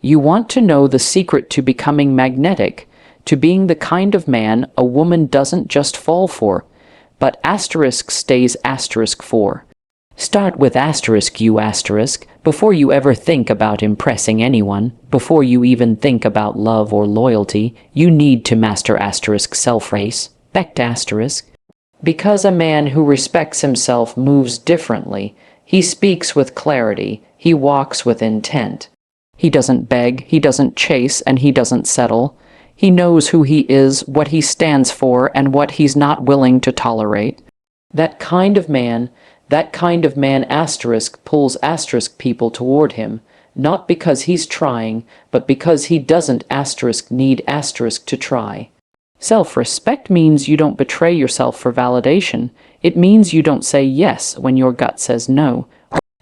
You want to know the secret to becoming magnetic, to being the kind of man a woman doesn't just fall for, but asterisk stays asterisk for. Start with asterisk you asterisk before you ever think about impressing anyone, before you even think about love or loyalty. You need to master asterisk self-respect asterisk. Because a man who respects himself moves differently. He speaks with clarity. He walks with intent. He doesn't beg, he doesn't chase, and he doesn't settle. He knows who he is, what he stands for, and what he's not willing to tolerate. That kind of man asterisk pulls asterisk people toward him, not because he's trying, but because he doesn't asterisk need asterisk to try. Self-respect means you don't betray yourself for validation. It means you don't say yes when your gut says no.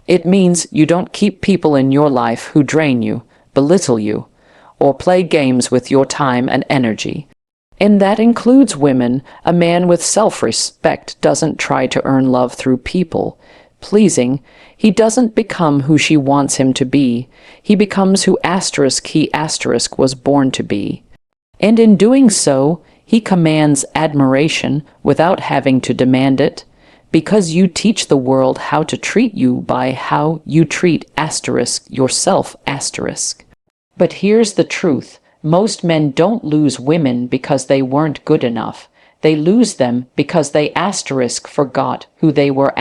It means you don't keep people in your life who drain you, belittle you, or play games with your time and energy. And that includes women. A man with self-respect doesn't try to earn love through people pleasing. He doesn't become who she wants him to be. He becomes who he was born to be. And in doing so, he commands admiration without having to demand it, because you teach the world how to treat you by how you treat yourself. But here's the truth. Most men don't lose women because they weren't good enough. They lose them because they forgot who they were .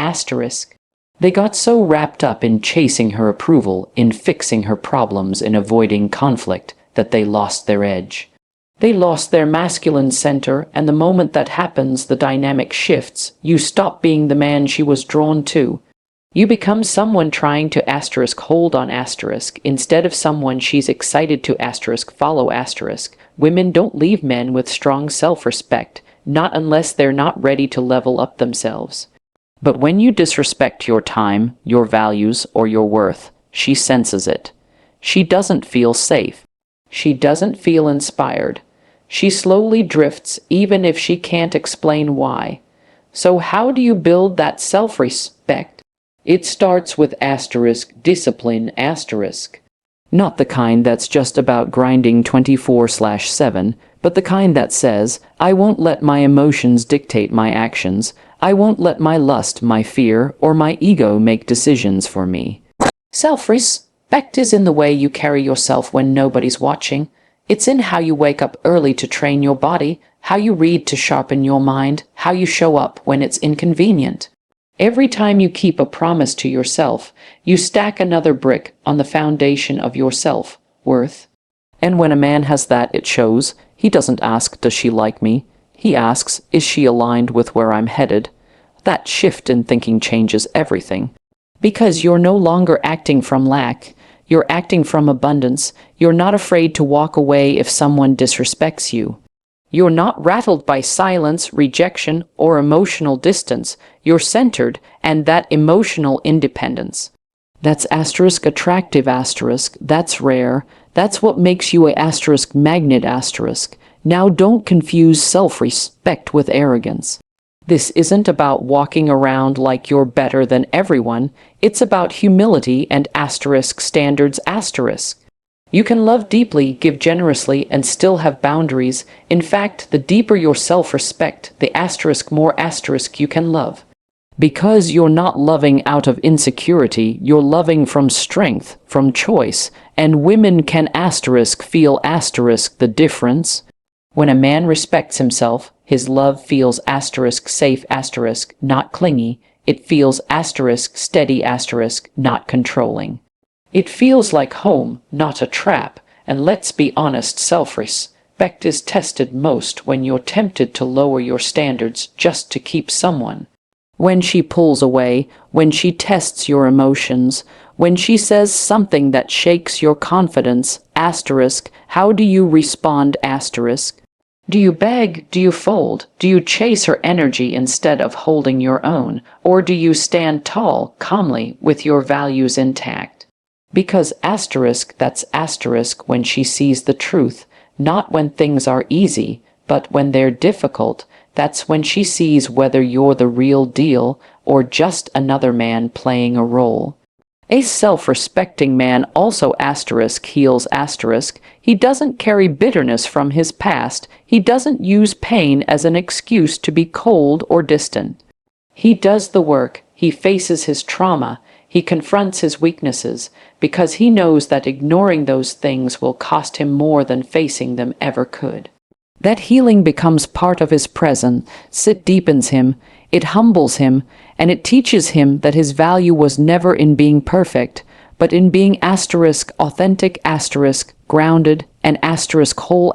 They got so wrapped up in chasing her approval, in fixing her problems, in avoiding conflict, that they lost their edge. They lost their masculine center, and the moment that happens, the dynamic shifts. You stop being the man she was drawn to. You become someone trying to hold on instead of someone she's excited to follow . Women don't leave men with strong self-respect, not unless they're not ready to level up themselves. But when you disrespect your time, your values, or your worth, she senses it. She doesn't feel safe. She doesn't feel inspired. She slowly drifts, even if she can't explain why. So how do you build that self-respect? It starts with discipline . Not the kind that's just about grinding 24/7, but the kind that says, I won't let my emotions dictate my actions. I won't let my lust, my fear, or my ego make decisions for me. Self-respect is in the way you carry yourself when nobody's watching. It's in how you wake up early to train your body, how you read to sharpen your mind, how you show up when it's inconvenient. Every time you keep a promise to yourself, you stack another brick on the foundation of your self-worth. And when a man has that, it shows. He doesn't ask, does she like me? He asks, is she aligned with where I'm headed? That shift in thinking changes everything. Because you're no longer acting from lack. You're acting from abundance. You're not afraid to walk away if someone disrespects you. You're not rattled by silence, rejection, or emotional distance. You're centered, and that emotional independence. That's attractive . That's rare. That's what makes you a magnet . Now don't confuse self-respect with arrogance. This isn't about walking around like you're better than everyone. It's about humility and standards . You can love deeply, give generously, and still have boundaries. In fact, the deeper your self-respect, the more you can love. Because you're not loving out of insecurity, you're loving from strength, from choice, and women can feel the difference. When a man respects himself, his love feels safe not clingy. It feels steady not controlling. It feels like home, not a trap, and let's be honest, self-respect is tested most when you're tempted to lower your standards just to keep someone. When she pulls away, when she tests your emotions, when she says something that shakes your confidence, how do you respond, Do you beg? Do you fold? Do you chase her energy instead of holding your own? Or do you stand tall, calmly, with your values intact? Because that's when she sees the truth, not when things are easy, but when they're difficult. That's when she sees whether you're the real deal or just another man playing a role. A self-respecting man also heals he doesn't carry bitterness from his past, he doesn't use pain as an excuse to be cold or distant. He does the work, he faces his trauma, he confronts his weaknesses, because he knows that ignoring those things will cost him more than facing them ever could. That healing becomes part of his presence, it deepens him, it humbles him, and it teaches him that his value was never in being perfect, but in being authentic, grounded, and whole.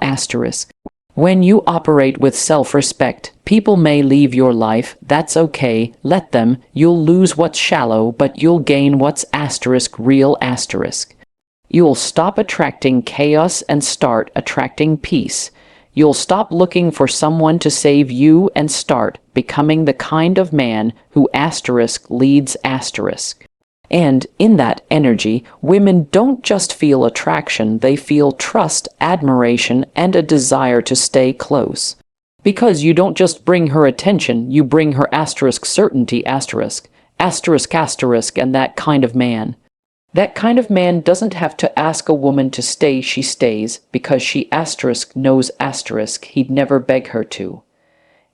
When you operate with self-respect, people may leave your life, that's okay, let them, you'll lose what's shallow, but you'll gain what's real. You'll stop attracting chaos and start attracting peace. You'll stop looking for someone to save you and start becoming the kind of man who leads . And in that energy, women don't just feel attraction, they feel trust, admiration, and a desire to stay close. Because you don't just bring her attention, you bring her certainty, and that kind of man. That kind of man doesn't have to ask a woman to stay, she stays, because she knows he'd never beg her to.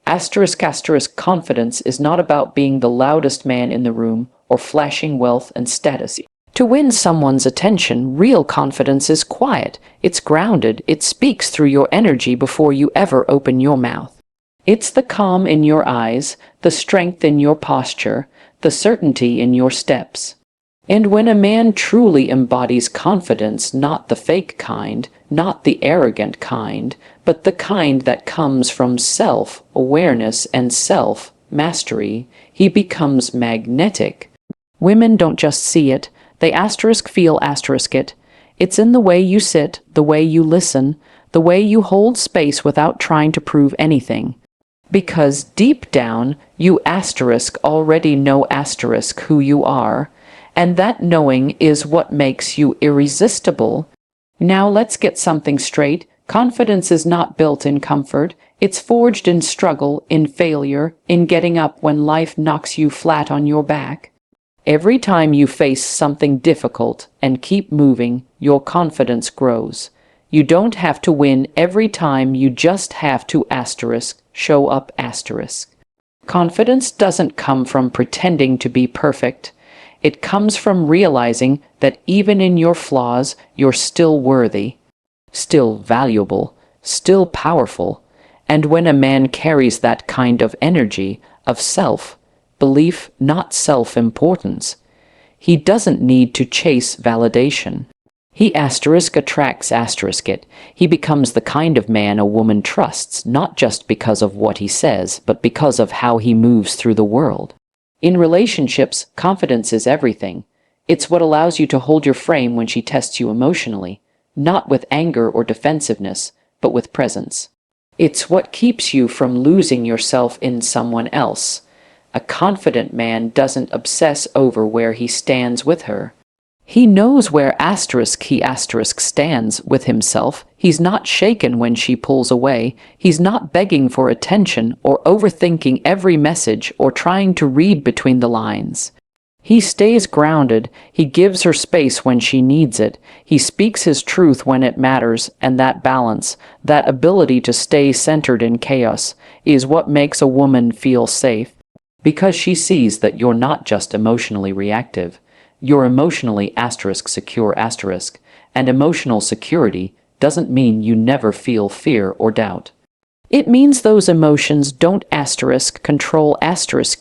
Confidence is not about being the loudest man in the room or flashing wealth and status. To win someone's attention, real confidence is quiet, it's grounded, it speaks through your energy before you ever open your mouth. It's the calm in your eyes, the strength in your posture, the certainty in your steps. And when a man truly embodies confidence, not the fake kind, not the arrogant kind, but the kind that comes from self-awareness and self-mastery, he becomes magnetic. Women don't just see it, they feel it. It's in the way you sit, the way you listen, the way you hold space without trying to prove anything. Because deep down, you already know who you are, and that knowing is what makes you irresistible. Now let's get something straight. Confidence is not built in comfort. It's forged in struggle, in failure, in getting up when life knocks you flat on your back. Every time you face something difficult and keep moving, your confidence grows. You don't have to win every time, you just have to show up . Confidence doesn't come from pretending to be perfect. It comes from realizing that even in your flaws, you're still worthy, still valuable, still powerful. And when a man carries that kind of energy, of self-belief, not self-importance, he doesn't need to chase validation. He attracts it. He becomes the kind of man a woman trusts, not just because of what he says, but because of how he moves through the world. In relationships, confidence is everything. It's what allows you to hold your frame when she tests you emotionally, not with anger or defensiveness, but with presence. It's what keeps you from losing yourself in someone else. A confident man doesn't obsess over where he stands with her. He knows where he stands with himself. He's not shaken when she pulls away. He's not begging for attention or overthinking every message or trying to read between the lines. He stays grounded. He gives her space when she needs it. He speaks his truth when it matters, and that balance, that ability to stay centered in chaos, is what makes a woman feel safe, because she sees that you're not just emotionally reactive. You're emotionally secure and emotional security doesn't mean you never feel fear or doubt. It means those emotions don't control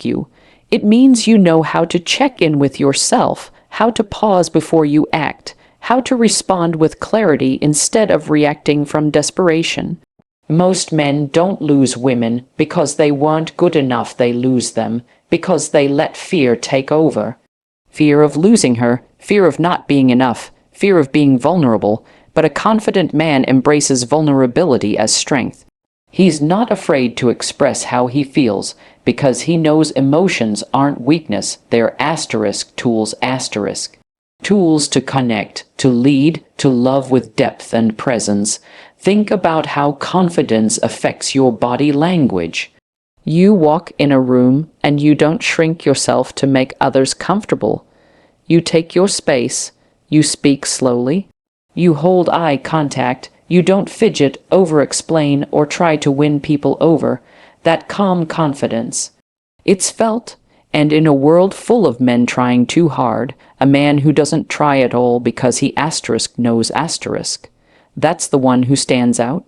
you. It means you know how to check in with yourself, how to pause before you act, how to respond with clarity instead of reacting from desperation. Most men don't lose women because they weren't good enough, they lose them because they let fear take over. Fear of losing her, fear of not being enough, fear of being vulnerable, but a confident man embraces vulnerability as strength. He's not afraid to express how he feels, because he knows emotions aren't weakness, they're tools. Tools to connect, to lead, to love with depth and presence. Think about how confidence affects your body language. You walk in a room and you don't shrink yourself to make others comfortable. You take your space. You speak slowly. You hold eye contact. You don't fidget, over-explain, or try to win people over. That calm confidence. It's felt, and in a world full of men trying too hard, a man who doesn't try at all because he knows asterisk. That's the one who stands out.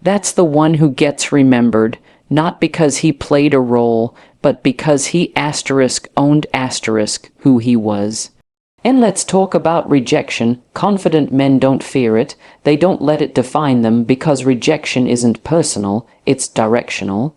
That's the one who gets remembered, not because he played a role, but because he owned who he was. And let's talk about rejection. Confident men don't fear it. They don't let it define them because rejection isn't personal, it's directional.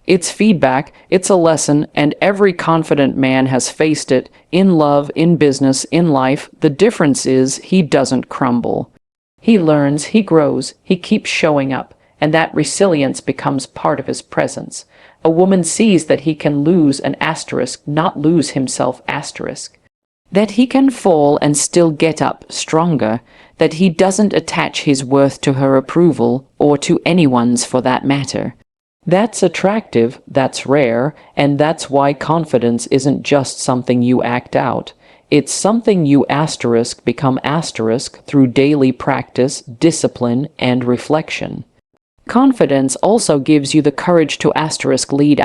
It's feedback, it's a lesson, and every confident man has faced it, in love, in business, in life. The difference is he doesn't crumble. He learns, he grows, he keeps showing up, and that resilience becomes part of his presence. A woman sees that he can lose an asterisk, not lose himself asterisk. That he can fall and still get up stronger, that he doesn't attach his worth to her approval, or to anyone's for that matter. That's attractive, that's rare, and that's why confidence isn't just something you act out. It's something you become through daily practice, discipline, and reflection. Confidence also gives you the courage to lead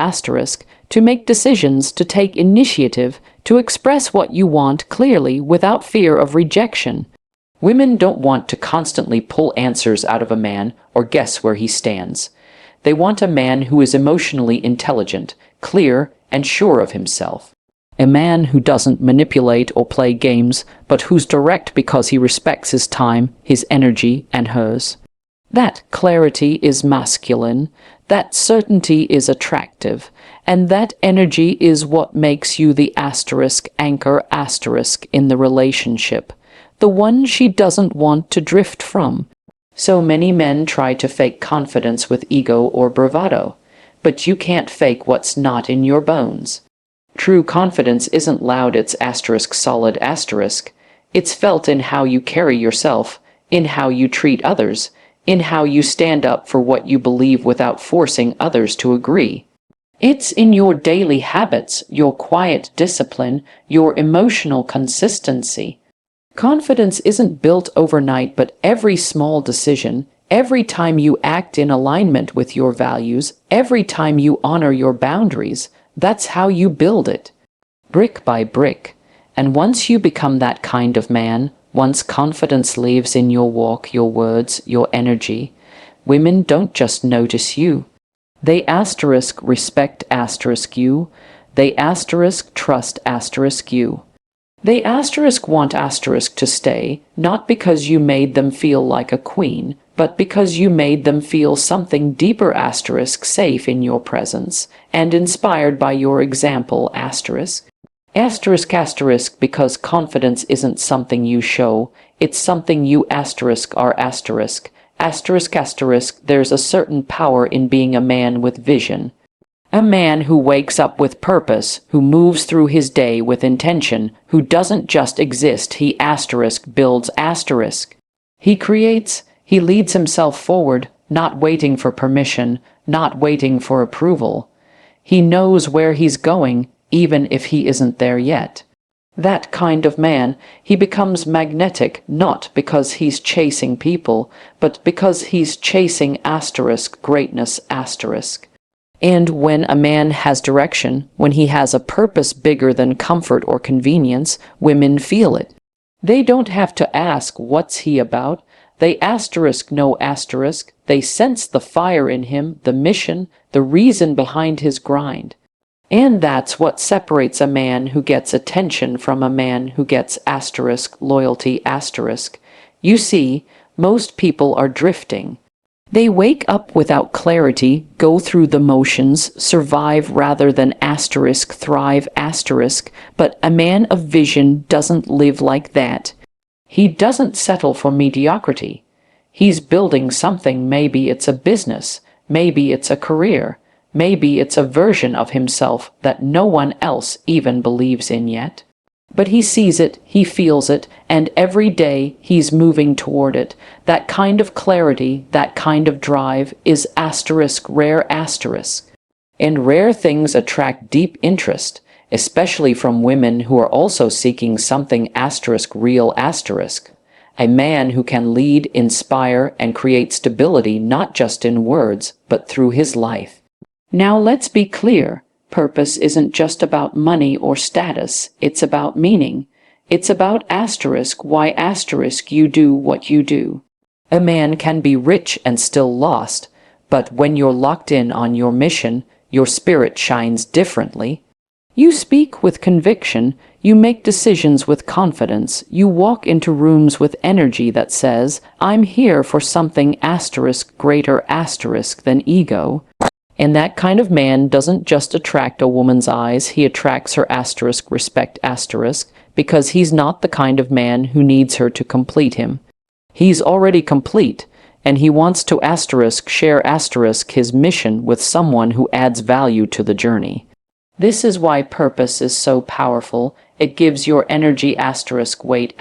to make decisions, to take initiative, to express what you want clearly without fear of rejection. Women don't want to constantly pull answers out of a man or guess where he stands. They want a man who is emotionally intelligent, clear, and sure of himself. A man who doesn't manipulate or play games, but who's direct because he respects his time, his energy, and hers. That clarity is masculine, that certainty is attractive, and that energy is what makes you the anchor in the relationship, the one she doesn't want to drift from. So many men try to fake confidence with ego or bravado, but you can't fake what's not in your bones. True confidence isn't loud, it's solid. It's felt in how you carry yourself, in how you treat others, in how you stand up for what you believe without forcing others to agree. It's in your daily habits, your quiet discipline, your emotional consistency. Confidence isn't built overnight, but every small decision, every time you act in alignment with your values, every time you honor your boundaries, that's how you build it. Brick by brick. And once you become that kind of man, once confidence lives in your walk, your words, your energy, women don't just notice you. They respect you. They trust you. They want to stay, not because you made them feel like a queen, but because you made them feel something deeper safe in your presence, and inspired by your example because confidence isn't something you show, it's something you are there's a certain power in being a man with vision. A man who wakes up with purpose, who moves through his day with intention, who doesn't just exist, he builds He creates, he leads himself forward, not waiting for permission, not waiting for approval. He knows where he's going, even if he isn't there yet. That kind of man, he becomes magnetic, not because he's chasing people, but because he's chasing greatness And when a man has direction, when he has a purpose bigger than comfort or convenience, women feel it. They don't have to ask, what's he about? They They sense the fire in him, the mission, the reason behind his grind. And that's what separates a man who gets attention from a man who gets loyalty . You see, most people are drifting. They wake up without clarity, go through the motions, survive rather than thrive . But a man of vision doesn't live like that. He doesn't settle for mediocrity. He's building something. Maybe it's a business, maybe it's a career, maybe it's a version of himself that no one else even believes in yet. But he sees it, he feels it, and every day he's moving toward it. That kind of clarity, that kind of drive is rare . And rare things attract deep interest, especially from women who are also seeking something real. A man who can lead, inspire, and create stability not just in words, but through his life. Now let's be clear. Purpose isn't just about money or status, it's about meaning. It's about why you do what you do. A man can be rich and still lost, but when you're locked in on your mission, your spirit shines differently. You speak with conviction, you make decisions with confidence, you walk into rooms with energy that says, I'm here for something greater than ego. And that kind of man doesn't just attract a woman's eyes, he attracts her respect because he's not the kind of man who needs her to complete him. He's already complete, and he wants to share his mission with someone who adds value to the journey. This is why purpose is so powerful. It gives your energy weight.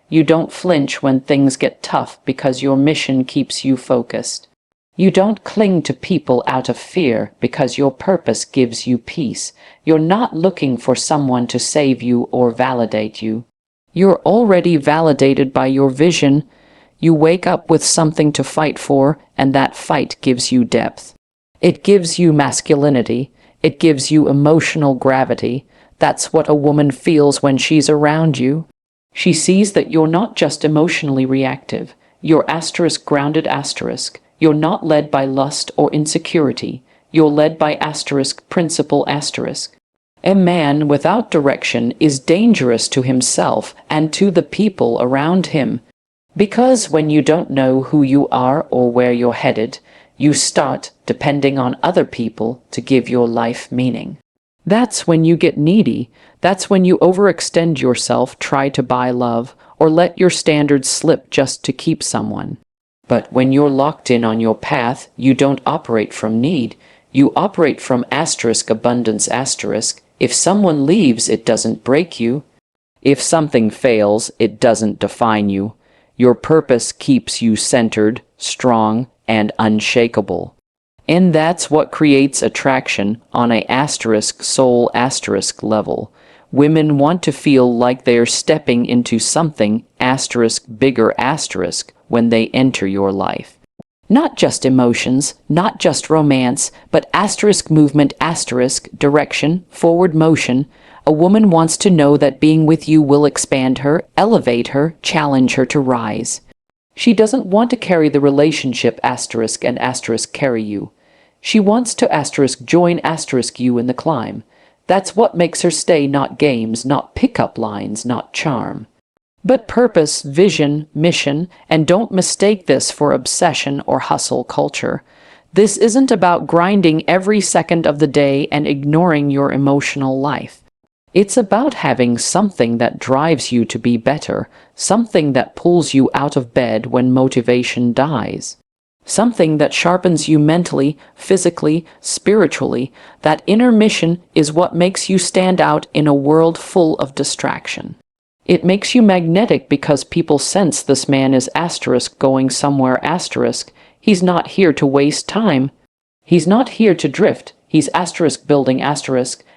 You don't flinch when things get tough because your mission keeps you focused. You don't cling to people out of fear because your purpose gives you peace. You're not looking for someone to save you or validate you. You're already validated by your vision. You wake up with something to fight for, and that fight gives you depth. It gives you masculinity. It gives you emotional gravity. That's what a woman feels when she's around you. She sees that you're not just emotionally reactive. You're grounded. You're not led by lust or insecurity. You're led by principle. A man without direction is dangerous to himself and to the people around him. Because when you don't know who you are or where you're headed, you start depending on other people to give your life meaning. That's when you get needy. That's when you overextend yourself, try to buy love, or let your standards slip just to keep someone. But when you're locked in on your path, you don't operate from need. You operate from abundance. If someone leaves, it doesn't break you. If something fails, it doesn't define you. Your purpose keeps you centered, strong, and unshakable. And that's what creates attraction on a soul level. Women want to feel like they're stepping into something bigger when they enter your life. Not just emotions, not just romance, but movement, direction, forward motion. A woman wants to know that being with you will expand her, elevate her, challenge her to rise. She doesn't want to carry the relationship and carry you. She wants to join you in the climb. That's what makes her stay, not games, not pickup lines, not charm. But purpose, vision, mission, and don't mistake this for obsession or hustle culture. This isn't about grinding every second of the day and ignoring your emotional life. It's about having something that drives you to be better, something that pulls you out of bed when motivation dies. Something that sharpens you mentally, physically, spiritually. That inner mission is what makes you stand out in a world full of distraction. It makes you magnetic because people sense this man is going somewhere. He's not here to waste time. He's not here to drift. He's building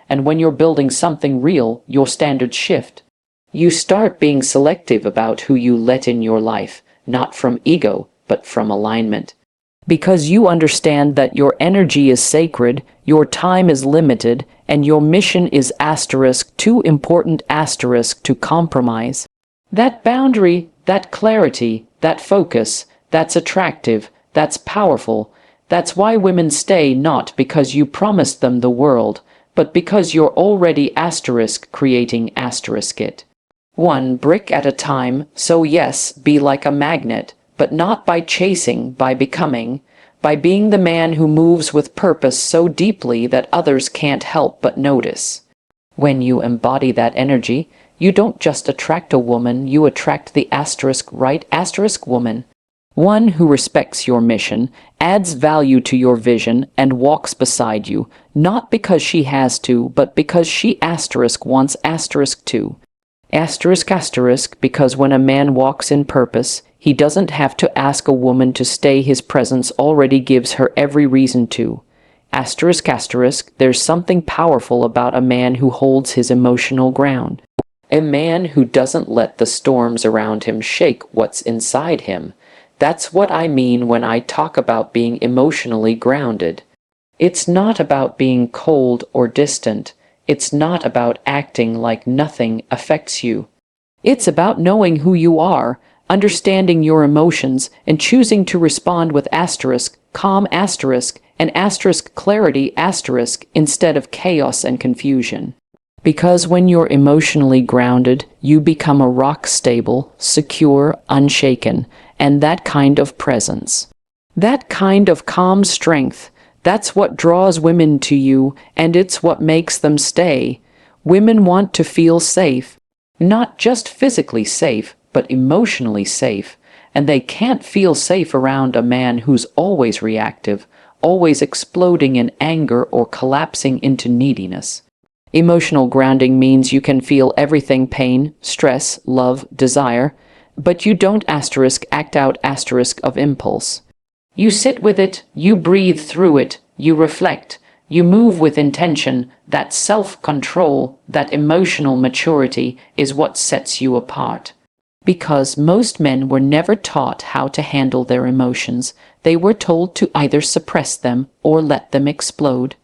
and when you're building something real, your standards shift. You start being selective about who you let in your life, not from ego, but from alignment. Because you understand that your energy is sacred, your time is limited, and your mission is too important to compromise. That boundary, that clarity, that focus, that's attractive, that's powerful. That's why women stay, not because you promised them the world, but because you're already creating it. One brick at a time, so yes, be like a magnet, but not by chasing, by becoming, by being the man who moves with purpose so deeply that others can't help but notice. When you embody that energy, you don't just attract a woman, you attract the woman. One who respects your mission, adds value to your vision, and walks beside you, not because she has to, but because she wants to. Because when a man walks in purpose, he doesn't have to ask a woman to stay. His presence already gives her every reason to. Asterisk asterisk, there's something powerful about a man who holds his emotional ground. A man who doesn't let the storms around him shake what's inside him. That's what I mean when I talk about being emotionally grounded. It's not about being cold or distant. It's not about acting like nothing affects you. It's about knowing who you are, understanding your emotions, and choosing to respond with asterisk, calm asterisk, and asterisk clarity asterisk instead of chaos and confusion. Because when you're emotionally grounded, you become a rock stable, secure, unshaken, and that kind of presence. That kind of calm strength, that's what draws women to you, and it's what makes them stay. Women want to feel safe, not just physically safe, but emotionally safe, and they can't feel safe around a man who's always reactive, always exploding in anger or collapsing into neediness. Emotional grounding means you can feel everything: pain, stress, love, desire, but you don't asterisk act out asterisk of impulse. You sit with it, you breathe through it, you reflect, you move with intention. That self-control, that emotional maturity is what sets you apart. Because most men were never taught how to handle their emotions. They were told to either suppress them or let them explode.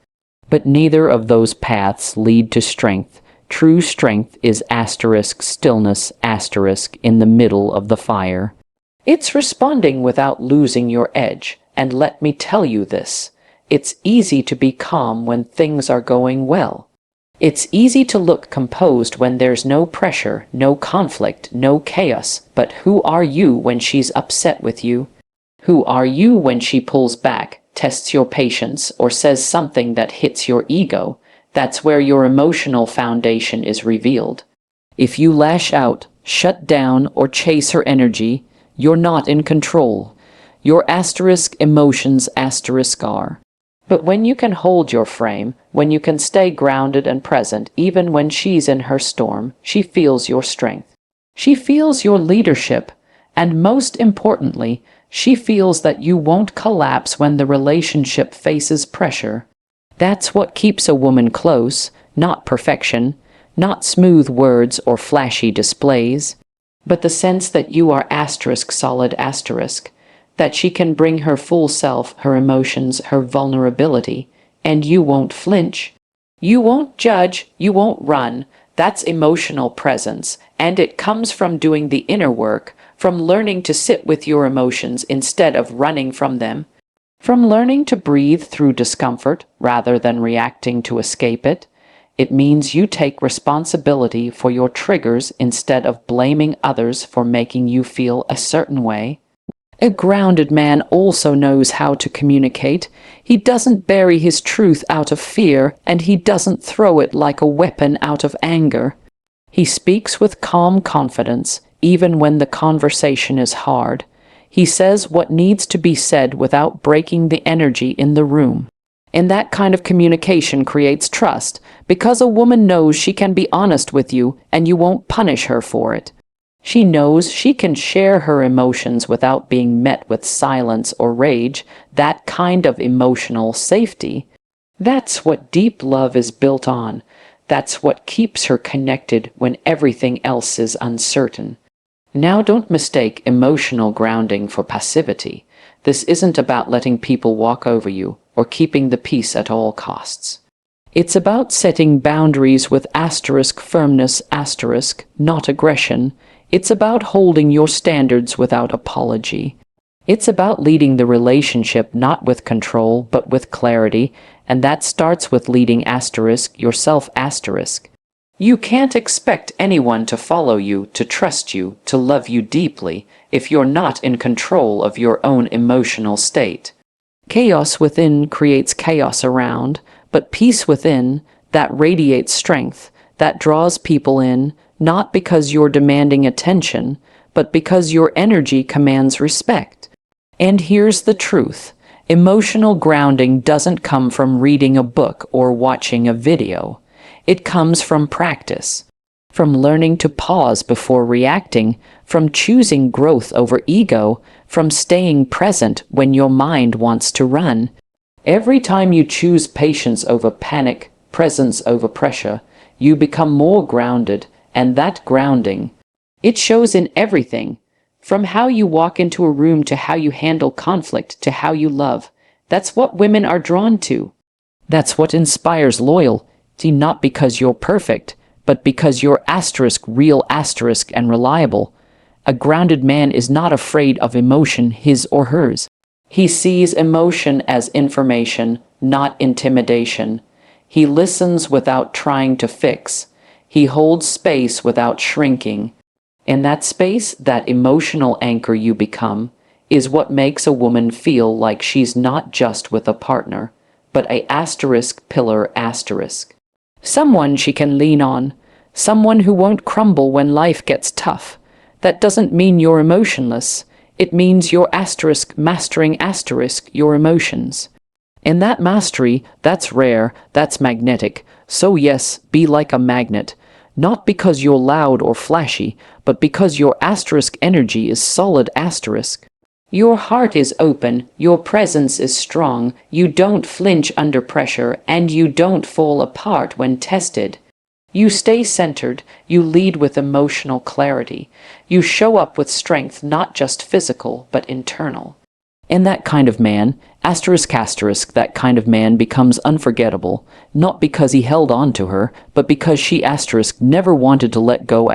But neither of those paths lead to strength. True strength is asterisk stillness asterisk in the middle of the fire. It's responding without losing your edge. And let me tell you this, it's easy to be calm when things are going well. It's easy to look composed when there's no pressure, no conflict, no chaos. But who are you when she's upset with you? Who are you when she pulls back, tests your patience, or says something that hits your ego? That's where your emotional foundation is revealed. If you lash out, shut down, or chase her energy, you're not in control. Your asterisk emotions asterisk are. But when you can hold your frame, when you can stay grounded and present even when she's in her storm, she feels your strength. She feels your leadership. And most importantly, she feels that you won't collapse when the relationship faces pressure. That's what keeps a woman close, not perfection, not smooth words or flashy displays, but the sense that you are asterisk solid asterisk, that she can bring her full self, her emotions, her vulnerability, and you won't flinch. You won't judge, you won't run. That's emotional presence, and it comes from doing the inner work, from learning to sit with your emotions instead of running from them, from learning to breathe through discomfort rather than reacting to escape it. It means you take responsibility for your triggers instead of blaming others for making you feel a certain way. A grounded man also knows how to communicate. He doesn't bury his truth out of fear, and he doesn't throw it like a weapon out of anger. He speaks with calm confidence, even when the conversation is hard. He says what needs to be said without breaking the energy in the room. And that kind of communication creates trust, because a woman knows she can be honest with you and you won't punish her for it. She knows she can share her emotions without being met with silence or rage, that kind of emotional safety. That's what deep love is built on. That's what keeps her connected when everything else is uncertain. Now, don't mistake emotional grounding for passivity. This isn't about letting people walk over you or keeping the peace at all costs. It's about setting boundaries with asterisk firmness asterisk, not aggression. It's about holding your standards without apology. It's about leading the relationship not with control but with clarity, and that starts with leading asterisk yourself asterisk. You can't expect anyone to follow you, to trust you, to love you deeply if you're not in control of your own emotional state. Chaos within creates chaos around, but peace within, that radiates strength, that draws people in, not because you're demanding attention, but because your energy commands respect. And here's the truth. Emotional grounding doesn't come from reading a book or watching a video. It comes from practice, from learning to pause before reacting, from choosing growth over ego, from staying present when your mind wants to run. Every time you choose patience over panic, presence over pressure, you become more grounded, and that grounding, it shows in everything, from how you walk into a room to how you handle conflict to how you love. That's what women are drawn to. That's what inspires loyalty, not because you're perfect, but because you're real and reliable. A grounded man is not afraid of emotion, his or hers. He sees emotion as information, not intimidation. He listens without trying to fix. He holds space without shrinking. In that space, that emotional anchor you become, is what makes a woman feel like she's not just with a partner, but a pillar. Someone she can lean on, someone who won't crumble when life gets tough. That doesn't mean you're emotionless. It means you're mastering your emotions. And that mastery, that's rare, that's magnetic. So yes, be like a magnet. Not because you're loud or flashy, but because your energy is solid. Your heart is open, your presence is strong, you don't flinch under pressure, and you don't fall apart when tested. You stay centered, you lead with emotional clarity. You show up with strength, not just physical, but internal. And that kind of man, that kind of man becomes unforgettable, not because he held on to her, but because she never wanted to let go.